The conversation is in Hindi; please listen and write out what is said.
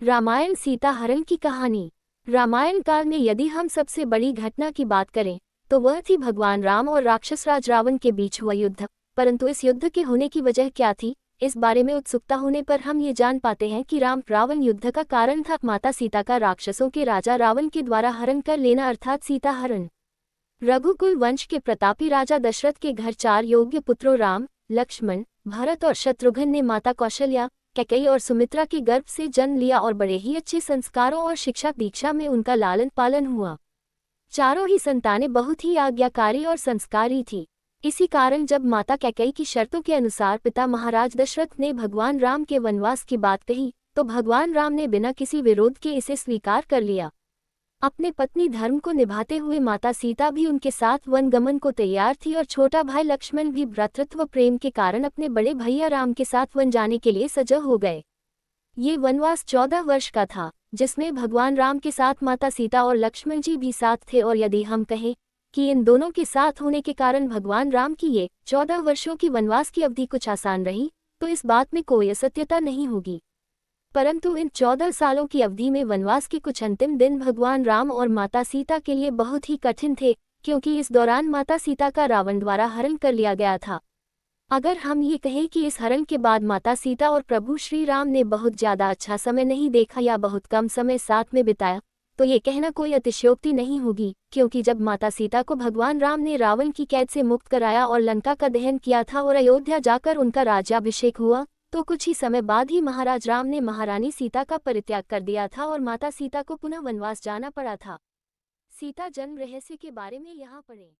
रामायण सीता हरण की कहानी। रामायण काल में यदि हम सबसे बड़ी घटना की बात करें तो वह थी भगवान राम और राक्षसराज रावण के बीच हुआ युद्ध। परंतु इस युद्ध के होने की वजह क्या थी, इस बारे में उत्सुकता होने पर हम ये जान पाते हैं कि राम रावण युद्ध का कारण था माता सीता का राक्षसों के राजा रावण के द्वारा हरण कर लेना, अर्थात सीता हरण। रघुकुल वंश के प्रतापी राजा दशरथ के घर 4 योग्य पुत्रों राम, लक्ष्मण, भरत और शत्रुघ्न ने माता कौशल्या, कैकेयी और सुमित्रा के गर्भ से जन्म लिया और बड़े ही अच्छे संस्कारों और शिक्षा दीक्षा में उनका लालन पालन हुआ। चारों ही संतानें बहुत ही आज्ञाकारी और संस्कारी थी। इसी कारण जब माता कैकेयी की शर्तों के अनुसार पिता महाराज दशरथ ने भगवान राम के वनवास की बात कही तो भगवान राम ने बिना किसी विरोध के इसे स्वीकार कर लिया। अपने पत्नी धर्म को निभाते हुए माता सीता भी उनके साथ वनगमन को तैयार थी और छोटा भाई लक्ष्मण भी भ्रातृत्व प्रेम के कारण अपने बड़े भैया राम के साथ वन जाने के लिए सजग हो गए। ये वनवास 14 वर्ष का था, जिसमें भगवान राम के साथ माता सीता और लक्ष्मण जी भी साथ थे। और यदि हम कहें कि इन दोनों के साथ होने के कारण भगवान राम की ये 14 वर्षों की वनवास की अवधि कुछ आसान रही, तो इस बात में कोई असत्यता नहीं होगी। परंतु इन 14 सालों की अवधि में वनवास के कुछ अंतिम दिन भगवान राम और माता सीता के लिए बहुत ही कठिन थे, क्योंकि इस दौरान माता सीता का रावण द्वारा हरण कर लिया गया था। अगर हम ये कहें कि इस हरण के बाद माता सीता और प्रभु श्री राम ने बहुत ज़्यादा अच्छा समय नहीं देखा या बहुत कम समय साथ में बिताया, तो ये कहना कोई अतिशयोक्ति नहीं होगी, क्योंकि जब माता सीता को भगवान राम ने रावण की कैद से मुक्त कराया और लंका का दहन किया था और अयोध्या जाकर उनका राज्याभिषेक हुआ, तो कुछ ही समय बाद ही महाराज राम ने महारानी सीता का परित्याग कर दिया था और माता सीता को पुनः वनवास जाना पड़ा था। सीता जन्म रहस्य के बारे में यहाँ पढ़ें।